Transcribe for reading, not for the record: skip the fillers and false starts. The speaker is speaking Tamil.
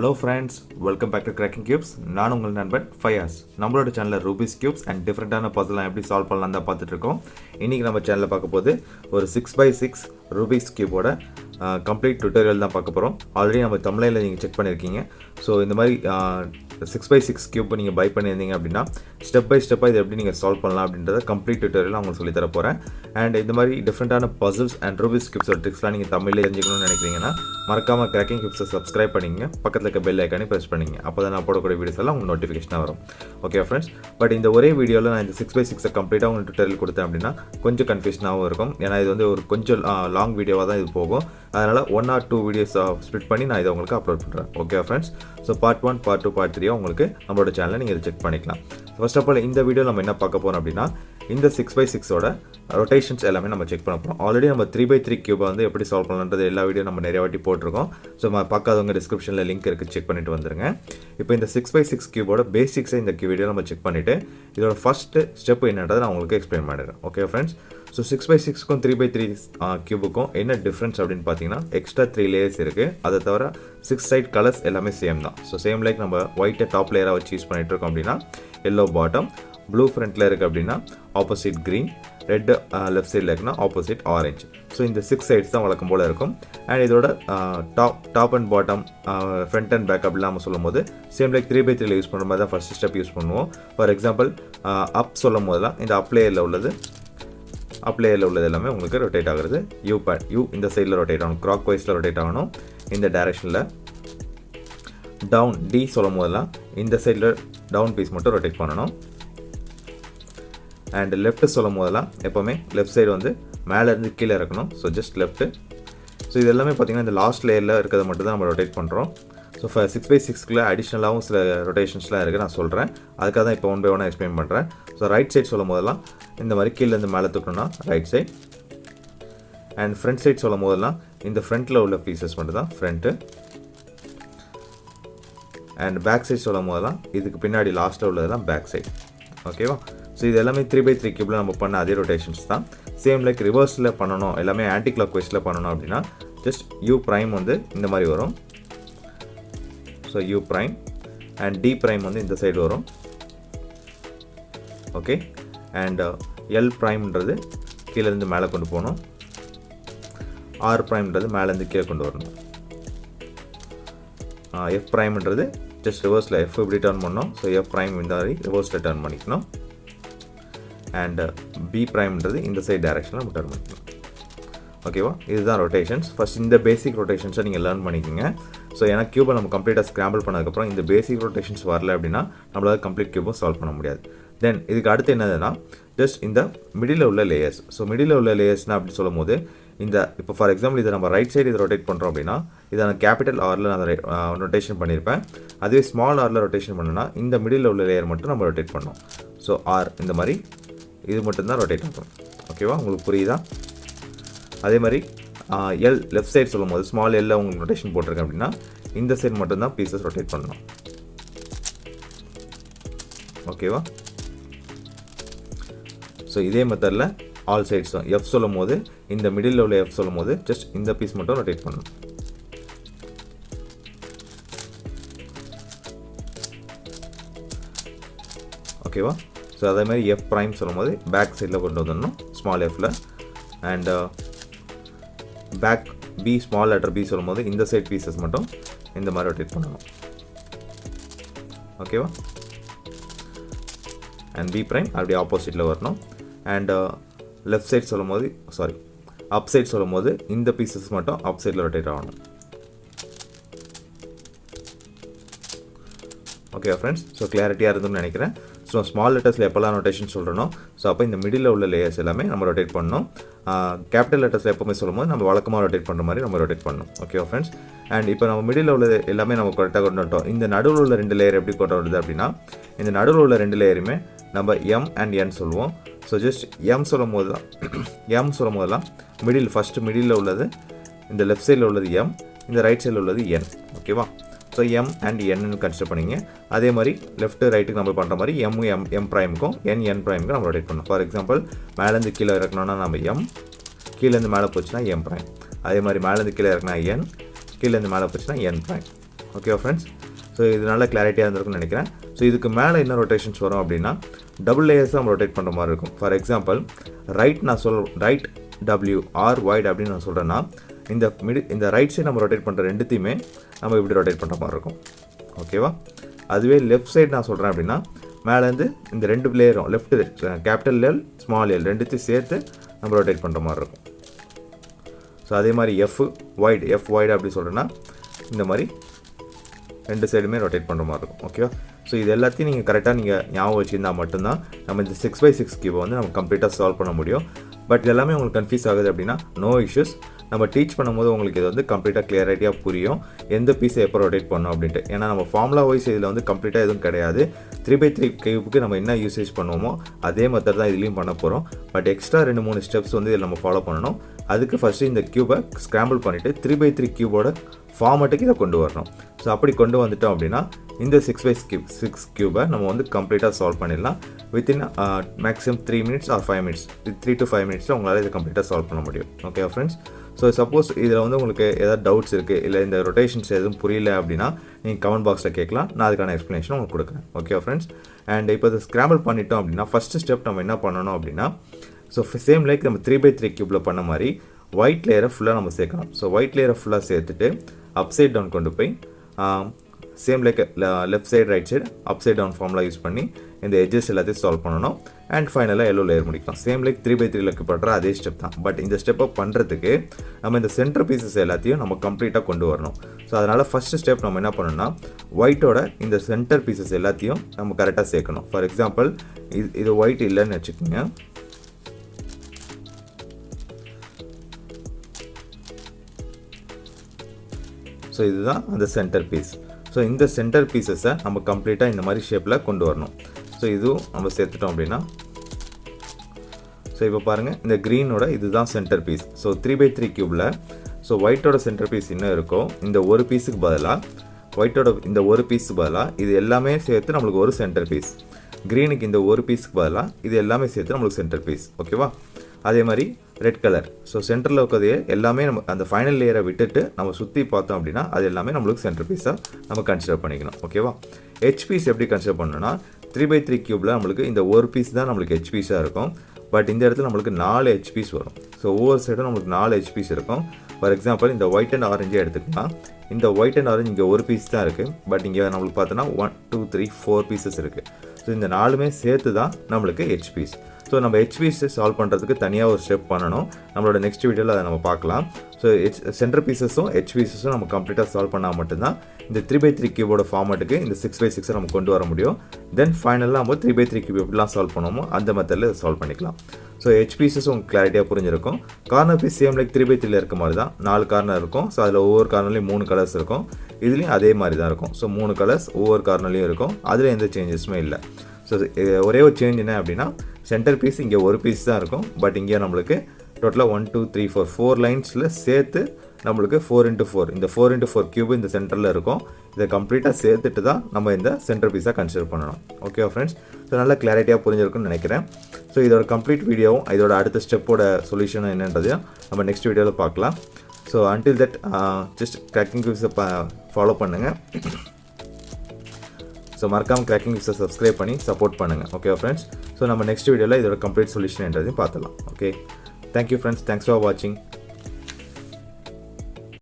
Hello friends, welcome back to Cracking Cubes. நான் உங்கள் நண்பன் ஃபயாஸ். நம்மளோட சேனலில் ரூபிக்ஸ் கியூப்ஸ் அண்ட் டிஃப்ரெண்ட்டான பசிலாம் எப்படி சால்வ் பண்ணலாம் தான் பார்த்துட்டு இருக்கோம். இன்றைக்கி நம்ம சேனலில் பார்க்க போது ஒரு 6x6 ரூபிக்ஸ் கியூபோட கம்ப்ளீட் டுட்டோரியல் தான் பார்க்க போகிறோம். ஆல்ரெடி நம்ம தமிழில் நீங்கள் செக் பண்ணியிருக்கீங்க. ஸோ இந்த மாதிரி 6x6 கியூப் நீங்கள் பை பண்ணியிருந்தீங்க அப்படின்னா ஸ்டெப் பை ஸ்டெப்பாக இது எப்படி நீங்கள் சால்வ் பண்ணலாம் அப்படின்றத கம்ப்ளீட் டுட்டோரியல் உங்களுக்கு சொல்லித்தர போகிறேன். அண்ட் இந்த மாதிரி டிஃப்ரெண்ட்டான பசில்ஸ் அண்ட் ரூபிக்ஸ் கியூப்ஸோட ட்ரிக்ஸ்லாம் நீங்கள் தமிழில் தெரிஞ்சுக்கணும்னு நினைக்கிறீங்கன்னா மறக்காமல் கிராக்கிங் கியூப்ஸை சப்ஸ்கிரைப் பண்ணிங்க, பக்கத்தில் இருக்க பெல் ஐக்கானே ப்ரெஸ் பண்ணிங்க. அப்போ தான் நான் போடக்கூடிய வீடியோஸ் எல்லாம் உங்களுக்கு நோட்டிஃபிகேஷனாக வரும். ஓகே ஃப்ரெண்ட்ஸ், பட் இந்த ஒரே வீடியோவில் நான் இந்த 6x6 கம்ப்ளீட்டாக உங்களுக்கு டுட்டோரியல் கொடுத்தேன் அப்படின்னா கொஞ்சம் கன்ஃபியூஷனாகவும் இருக்கும். ஏன்னா இது வந்து ஒரு கொஞ்சம் லாங் வீடியோவாக தான் இது போகும். அதனால் 1 or 2 வீடியோஸ் ஸ்ப்ளிட் பண்ணி நான் இதை உங்களுக்கு அப்லோட் பண்ணுறேன். Okay friends, so part 1, part 2, part 3 உங்களுக்கு நம்மளோட சேனலில் நீங்கள் இதை செக் பண்ணிக்கலாம். ஃபர்ஸ்ட் ஆஃப் ஆல் இந்த வீடியோ நம்ம என்ன பார்க்க போகிறோம் அப்படின்னா இந்த 6x6ஓட ரொட்டேஷன்ஸ் எல்லாமே நம்ம செக் பண்ண போகிறோம். ஆல்ரெடி நம்ம 3x3 கியூபை வந்து எப்படி சால்வ் பண்ணலான்றது எல்லா வீடியோ நம்ம நிறைய வாட்டி போட்டிருக்கோம். ஸோ பார்க்காதவங்க டிஸ்கிரிப்ஷனில் லிங்க் இருக்குது, செக் பண்ணிட்டு வந்துருங்க. இப்போ இந்த 6x6 கியூபோட பேசிக்ஸை இந்த வீடியோ நம்ம செக் பண்ணிவிட்டு இதோட ஃபஸ்ட்டு ஸ்டெப் என்னன்றதை நான் உங்களுக்கு எக்ஸ்பிளைன் பண்ணிடுறேன். ஓகே ஃப்ரெண்ட்ஸ், ஸோ 6x6க்கும் 3x3 கியூபுக்கும் என்ன டிஃப்ரென்ஸ் அப்படின்னு பார்த்தீங்கன்னா எக்ஸ்ட்ரா 3 லேயர்ஸ் இருக்குது. அதை தவிர 6 சைட் கலர்ஸ் எல்லாமே சேம் தான். ஸோ சேம் லைக் நம்ம ஒயிட்டை டாப் லேயராக வச்சு யூஸ் பண்ணிகிட்டு இருக்கோம் அப்படின்னா எல்லோ பாட்டம், ப்ளூ ஃப்ரண்ட்டில் இருக்குது அப்படின்னா ஆப்போசிட் க்ரீன், ரெட் லெஃப்ட் சைடில் இருக்குன்னா ஆப்போசிட் ஆரஞ்சு. ஸோ இந்த 6 சைட்ஸ் தான் வழக்கம் போல் இருக்கும். அண்ட் இதோட top and bottom, front and back அப்படிலாம் நம்ம சொல்லும் போது சேம் லைக் 3x3 யூஸ் பண்ணுற மாதிரி தான் ஃபஸ்ட் ஸ்டெப் யூஸ் பண்ணுவோம். ஃபார் எக்ஸாம்பிள் அப் சொல்லும் போதெல்லாம் இந்த அப் லேயரில் உள்ளது எல்லாமே உங்களுக்கு ரொட்டேட் ஆகுறது. யூ இந்த சைடில் ரொட்டேட் ஆகணும், கிளாக் வைஸில் ரொட்டேட் ஆகணும் இந்த டைரெக்ஷனில். டவுன் டி சொல்லும் போதெல்லாம் இந்த சைடில் டவுன் பீஸ் மட்டும் ரொட்டேட் பண்ணணும். அண்ட் லெஃப்ட் சொல்லும் போதெல்லாம் எப்போவுமே லெஃப்ட் சைடு வந்து மேலேருந்து கீழே இறக்கணும். So just left. ஸோ இது எல்லாமே பார்த்திங்கன்னா இந்த லாஸ்ட் லேயரில் இருக்கிறத மட்டும் தான் நம்ம ரொட்டேட் பண்ணுறோம். ஸோ 6x6க்குள்ள அடிஷ்னலாகவும் சில ரொட்டேஷன்ஸ்லாம் இருக்குது, நான் சொல்கிறேன். அதுக்காக தான் இப்போ 1 by 1 எக்ஸ்பிளைன் பண்ணுறேன். ஸோ ரைட் சைட் சொல்லும் போதெல்லாம் இந்த மாதிரி கீழேருந்து மேலே தூக்கணும்னா right side. And front side சொல்லும் போதெல்லாம் இந்த ஃப்ரண்ட்டில் உள்ள பீசஸ் மட்டும் தான் ஃப்ரண்ட்டு. அண்ட் பேக் சைட் சொல்லும் போதெல்லாம் இதுக்கு பின்னாடி லாஸ்ட்டில் உள்ளதெல்லாம் பேக் சைட். ஓகேவா? ஸோ இது எல்லாமே 3x3 கியூபில் நம்ம பண்ண அதே ரொட்டேஷன்ஸ் தான். சேம் லைக் ரிவர்ஸில் பண்ணணும், எல்லாமே ஆன்டி கிளாக் வைஸில் பண்ணணும் அப்படின்னா ஜஸ்ட் யூ ப்ரைம் வந்து இந்த மாதிரி வரும். So U prime and D prime வந்து இந்த சைடு வரும். ஓகே, அண்ட் எல் ப்ரைம்ன்றது கீழேருந்து மேலே கொண்டு போகணும். ஆர் ப்ரைம்ன்றது மேலேருந்து கீழே கொண்டு வரணும். எஃப் ப்ரைம்ன்றது ஜஸ்ட் ரிவர்ஸில் எஃப் இப்படி டர்ன் பண்ணோம். ஸோ எஃப் ப்ரைம் இந்த மாதிரி ரிவர்ஸில் டர்ன் பண்ணிக்கணும். அண்ட் பி ப்ரைம்ன்றது இந்த சைட் டைரெக்ஷனில் நம்ம டர்ன் பண்ணிக்கணும். ஓகேவா? இதுதான் ரொட்டேஷன்ஸ். ஃபஸ்ட் இந்த பேசிக் ரொட்டேஷன்ஸை நீங்கள் லேர்ன் பண்ணிக்கோங்க. ஸோ ஏன்னா கியூபை நம்ம கம்ப்ளீட்டாக ஸ்க்ராம்பிள் பண்ணதுக்கப்புறம் இந்த பேசிக் ரொட்டேஷன்ஸ் வரல அப்படின்னா நம்மளால் கம்ப்ளீட் கியூபும் சால்வ் பண்ண முடியாது. தென் இதுக்கு அடுத்து என்னதுன்னா ஜஸ்ட் இந்த மிடில் உள்ள லேயர்ஸ். ஸோ மிடில் உள்ள லேயர்ஸ்னால் அப்படி சொல்லும் போது இந்த இப்போ ஃபார் எக்ஸாம்பிள் இதை நம்ம ரைட் சைடு இதை ரொட்டேட் பண்ணுறோம் அப்படின்னா இதை நான் கேபிட்டல் ஆரில் நான் ரொட்டேஷன் பண்ணியிருப்பேன். அதுவே ஸ்மால் ஆரில் ரொட்டேஷன் பண்ணோன்னா இந்த மிடில் உள்ள லேயர் மட்டும் நம்ம ரொட்டேட் பண்ணோம். ஸோ ஆர் இந்த மாதிரி இது மட்டும்தான் ரொட்டேட் ஆகும். ஓகேவா? உங்களுக்கு புரியுதா? அதே மாதிரி எல் லெஃப்ட் சைடு சொல்லும் போது ஸ்மால் எல்ல உங்களுக்கு ரொட்டேஷன் போட்டிருக்கேன் அப்படின்னா இந்த சைடு மட்டும்தான் பீசஸ் ரொட்டேட் பண்ணணும். ஓகேவா? ஸோ இதே மெத்தடில் ஆல் சைட்ஸ் தான். எஃப் சொல்லும் போது இந்த மிடில் உள்ள எஃப் சொல்லும் போது ஜஸ்ட் இந்த பீஸ் மட்டும் ரொட்டேட் பண்ணணும். ஓகேவா? ஸோ அதே மாதிரி எஃப் ப்ரைம் சொல்லும் போது பேக் சைடில் கொண்டு வந்துடணும் ஸ்மால் எஃப்பில். And back B small letter B சொல்லும் போது இந்த சைட் பீசஸ் மட்டும் இந்த மாதிரி ரொட்டேட் பண்ணணும். ஓகேவா? அண்ட் பி ப்ரைம் அப்படி ஆப்போசிட்டில் வரணும். அண்ட் லெஃப்ட் சைட் சொல்லும் போது அப் சைட் சொல்லும் போது இந்த பீசஸ் மட்டும் அப் சைடில் ரொட்டேட் ஆகணும். ஓகே ஃப்ரெண்ட்ஸ், ஸோ கிளாரிட்டியாக இருந்துன்னு நினைக்கிறேன். ஸோ ஸ்மால் லெட்டர்ஸில் எப்போல்லாம் ரொட்டேஷன் சொல்கிறனோ ஸோ அப்போ இந்த மிடில் உள்ள லேயர்ஸ் எல்லாமே நம்ம ரொட்டேட் பண்ணணும். கேபிட்டல் லெட்டர்ஸில் எப்போவுமே சொல்லும்போது நம்ம வழக்கமாக ரொட்டேட் பண்ணுற மாதிரி நம்ம ரொட்டேட் பண்ணணும். ஓகே ஃப்ரெண்ட்ஸ், அண்ட் இப்போ நம்ம மிடில் உள்ள எல்லாமே நம்ம கரெக்டாக கொண்டு வந்துட்டோம். இந்த நடுவில் உள்ள 2 லேயர் எப்படி கொண்டு வருது அப்படின்னா இந்த நடுவில் உள்ள 2 லேயருமே நம்ம எம் அண்ட் என் சொல்லுவோம். ஸோ ஜஸ்ட் எம் சொல்லும் போதெல்லாம் ஃபஸ்ட்டு மிடில் உள்ளது இந்த லெஃப்ட் சைடில் உள்ளது எம், இந்த ரைட் சைடில் உள்ளது என். ஓகேவா? So M and N consider பண்ணிங்க. அதே மாதிரி லெஃப்ட்டு ரைட்டுக்கு நம்ம பண்ணுற மாதிரி எம் ப்ரைமுக்கும் என் ப்ரைமுக்கும் நம்ம ரொட்டேட் பண்ணணும். ஃபார் எக்ஸாம்பிள் மேலேருந்து கீழே இறக்கணும்னா நம்ம எம், கீழேருந்து மேலே போச்சுன்னா எம் ப்ரைம். அதே மாதிரி மேலேருந்து கீழே இறக்குனா என், கீழேருந்து மேலே போச்சுன்னா என் ப்ரைம். ஓகேவா ஃப்ரெண்ட்ஸ்? ஸோ இது நல்ல கிளாரிட்டியாக இருந்திருக்குன்னு நினைக்கிறேன். ஸோ இதுக்கு மேலே என்ன ரொட்டேஷன்ஸ் வரும் அப்படின்னா டபுள் லேயர்ஸ் நம்ம ரொட்டேட் பண்ணுற மாதிரி இருக்கும். For example right W R white அப்படின்னு நான் சொல்கிறேன்னா இந்த ரைட் சைடு நம்ம ரொட்டேட் பண்ணுற ரெண்டுத்தையுமே நம்ம இப்படி ரொட்டேட் பண்ணுற மாதிரி இருக்கும். ஓகேவா? அதுவே லெஃப்ட் சைடு நான் சொல்கிறேன் அப்படின்னா மேலேருந்து இந்த ரெண்டு லேயரும் left capital L small L ரெண்டுத்தையும் சேர்த்து நம்ம ரொட்டேட் பண்ணுற மாதிரி இருக்கும். ஸோ அதே மாதிரி எஃப் வைடு அப்படி சொல்கிறேன்னா இந்த மாதிரி ரெண்டு சைடுமே ரொட்டேட் பண்ணுற மாதிரி இருக்கும். ஓகேவா? ஸோ இது எல்லாத்தையும் நீங்கள் கரெக்டாக நீங்கள் ஞாபகம் வச்சுருந்தால் மட்டும்தான் நம்ம இந்த 6x6 கியூபை வந்து நம்ம கம்ப்ளீட்டாக சால்வ் பண்ண முடியும். பட் எல்லாமே உங்களுக்கு கன்ஃபியூஸ் ஆகுது அப்படின்னா நோ இஷ்யூஸ். நம்ம டீச் பண்ணும்போது உங்களுக்கு இது வந்து கம்ப்ளீட்டாக கிளியரிட்டியாக புரியும் எந்த பீஸை எப்போ ரொட்டேட் பண்ணணும் அப்படின்ட்டு. ஏன்னா நம்ம ஃபார்முலா வைஸ் இதில் வந்து கம்ப்ளீட்டாக எதுவும் கிடையாது. 3x3 கியூபுக்கு நம்ம என்ன யூசேஜ் பண்ணுவோமோ அதே மெத்தட் தான் இதுலேயும் பண்ண போகிறோம். பட் எக்ஸ்ட்ரா 2-3 ஸ்டெப்ஸ் வந்து இதில் நம்ம ஃபாலோ பண்ணணும். அதுக்கு ஃபஸ்ட்டு இந்த கியூபை ஸ்க்ராம்பிள் பண்ணிவிட்டு 3x3 கியூபோட ஃபார்மேட்டுக்கு இதை கொண்டு வரணும். ஸோ அப்படி கொண்டு வந்துட்டோம் அப்படின்னா இந்த 6x6 கியூபை நம்ம வந்து கம்ப்ளீட்டாக சால்வ் பண்ணிடலாம். Within maximum 3 minutes R 5 minutes 3 to 5 மினிட்ஸில் உங்களால் இதை கம்ப்ளீட்டாக சால்வ் பண்ண முடியும். Okay friends? ஸோ சப்போஸ் இதில் வந்து உங்களுக்கு ஏதாவது டவுட்ஸ் இருக்குது இல்லை இந்த ரொட்டேஷன்ஸ் எதுவும் புரியல அப்படின்னா நீங்கள் கமெண்ட் பாக்ஸில் கேட்கலாம். நான் அதுக்கான எக்ஸ்ப்ளனேஷன் உங்களுக்கு கொடுக்குறேன். Okay friends? அண்ட் இப்போ இதை ஸ்க்ராம்பிள் பண்ணிட்டோம் அப்படின்னா ஃபஸ்ட்டு ஸ்டெப் நம்ம என்ன பண்ணணும் அப்படின்னா ஸோ சேம் லைக் நம்ம 3x3 கியூபில் பண்ண மாதிரி ஒயிட் லேயரை ஃபுல்லாக நம்ம சேர்க்கணும். ஸோ ஒயிட் லேயரை ஃபுல்லாக சேர்த்துட்டு அப்சைட் டவுன் கொண்டு போய் same like left side right side upside down formula use பண்ணி இந்த எட்ஜஸ் எல்லாத்தையும் சால்வ் பண்ணணும். அண்ட் ஃபைனலாக எல்லோ லேயர் முடிக்கலாம். சேம் லைக் 3x3 பண்ணுற அதே ஸ்டெப் தான். பட் இந்த ஸ்டெப்பை பண்ணுறதுக்கு நம்ம இந்த சென்டர் பீசஸ் எல்லாத்தையும் நம்ம கம்ப்ளீட்டாக கொண்டு வரணும். ஸோ அதனால் ஃபஸ்ட்டு ஸ்டெப் நம்ம என்ன பண்ணணும்னா ஒயிட்டோட இந்த சென்டர் பீசஸ் எல்லாத்தையும் நம்ம கரெக்டாக சேர்க்கணும். ஃபார் எக்ஸாம்பிள் இது ஒயிட் இல்லைன்னு வச்சுக்கோங்க. ஸோ இதுதான் அந்த சென்டர் பீஸ். ஸோ இந்த சென்டர் பீசஸை நம்ம கம்ப்ளீட்டாக இந்த மாதிரி ஷேப்பில் கொண்டு வரணும். ஸோ இதுவும் நம்ம சேர்த்துட்டோம் அப்படின்னா ஸோ இப்போ பாருங்கள் இந்த க்ரீனோட இதுதான் சென்டர் பீஸ். ஸோ 3x3 கியூபில் ஸோ ஒயிட்டோட சென்டர் பீஸ் இன்னும் இருக்கும். இந்த ஒரு பீஸுக்கு பதிலாக ஒயிட்டோட இந்த ஒரு பீஸுக்கு பதிலாக இது எல்லாமே சேர்த்து நம்மளுக்கு ஒரு சென்டர் பீஸ். க்ரீனுக்கு இந்த ஒரு பீஸுக்கு பதிலாக இது எல்லாமே சேர்த்து நம்மளுக்கு சென்டர் பீஸ். ஓகேவா? அதே மாதிரி ரெட் கலர் ஸோ சென்டரில் இருக்கிறதே எல்லாமே நம்ம அந்த ஃபைனல் லேயரை விட்டுட்டு நம்ம சுற்றி பார்த்தோம் அப்படின்னா அது எல்லாமே நம்மளுக்கு சென்டர் பீஸாக நம்ம கன்சிடர் பண்ணிக்கணும். ஓகேவா? ஹெச் பீஸ் எப்படி கன்சிடர் பண்ணணும்னா 3x3 கியூபில் நம்மளுக்கு இந்த ஒரு பீஸ் தான் நம்மளுக்கு ஹெச் பீஸாக இருக்கும். பட் இந்த இடத்துல நம்மளுக்கு 4 ஹெச் பீஸ் வரும். ஸோ ஒவ்வொரு சைடும் நம்மளுக்கு 4 ஹெச் பீஸ் இருக்கும். ஃபார் எக்ஸாம்பிள் இந்த ஒயிட் அண்ட் ஆரஞ்சே எடுத்துக்கலாம். இந்த ஒயிட் அண்ட் ஆரஞ்சு இங்கே ஒரு பீஸ் தான் இருக்குது. பட் இங்கே நம்மளுக்கு பார்த்தோன்னா 1 2 3 4 பீசஸ் இருக்குது. ஸோ இந்த 4மே சேர்த்து தான் நம்மளுக்கு ஹெச் பீஸ். ஸோ நம்ம ஹெச்பிஸை சால்வ் பண்ணுறதுக்கு தனியாக ஒரு ஸ்டெப் பண்ணணும். நம்மளோட நெக்ஸ்ட் வீடியோவில் அதை நம்ம பார்க்கலாம். ஸோ சென்டர் பீசஸும் ஹெச் பீசஸும் நம்ம கம்ப்ளீட்டாக சால்வ் பண்ணால் மட்டும்தான் இந்த 3x3 கியூபோட ஃபார்மேட்டுக்கு இந்த 6x6 நம்ம கொண்டு வர முடியும். தென் ஃபைனலாக நம்ம 3x3 கியூப் எப்படிலாம் சால்வ் பண்ணுவோமோ அந்த மெத்தடில் சால்வ் பண்ணிக்கலாம். ஸோ ஹெச் பீசஸ் உங்களுக்கு கிளாரிட்டியாக புரிஞ்சிருக்கும். Corner fees same like 3x3 இருக்க மாதிரி தான் 4 கார்னர் இருக்கும். ஸோ அதில் ஒவ்வொரு கார்னர்லேயும் 3 கலர்ஸ் இருக்கும். இதுலேயும் அதே மாதிரி தான் இருக்கும். ஸோ 3 கலர்ஸ் ஒவ்வொரு கார்னர்லேயும் இருக்கும். அதில் எந்த சேஞ்சஸுமே இல்லை. ஸோ ஒரே ஒரு சேஞ்ச் என்ன அப்படின்னா சென்டர் பீஸ் இங்கே ஒரு பீஸ் தான் இருக்கும். பட் இங்கே நம்மளுக்கு டோட்டலாக 1 2 3 4 லைன்ஸில் சேர்த்து நம்மளுக்கு 4x4 இந்த 4x4 கியூப் இந்த சென்டரில் இருக்கும். இதை கம்ப்ளீட்டாக சேர்த்துட்டு தான் நம்ம இந்த சென்டர் பீஸாக கன்சிடர் பண்ணணும். Okay friends? ஸோ நல்லா கிளாரிட்டியாக புரிஞ்சிருக்குன்னு நினைக்கிறேன். ஸோ இதோட கம்ப்ளீட் வீடியோவும் இதோட அடுத்த ஸ்டெப்போட சொல்யூஷன் என்னன்றதையும் நம்ம நெக்ஸ்ட் வீடியோவில் பார்க்கலாம். So until that just Cracking கியூப்ஸை ஃபாலோ பண்ணுங்கள். ஸோ மறக்காமல் கிராக்கிங் கியூப்ஸை சப்ஸ்கிரைப் பண்ணி சப்போர்ட் பண்ணுங்கள். Okay friends? ஸோ நம்ம நெக்ஸ்ட் வீடியோவில் இதோட கம்ப்ளீட் சொல்யூஷன் என்றதையும் பார்த்துலாம். Okay, thank you friends. Thanks for வாட்சிங்.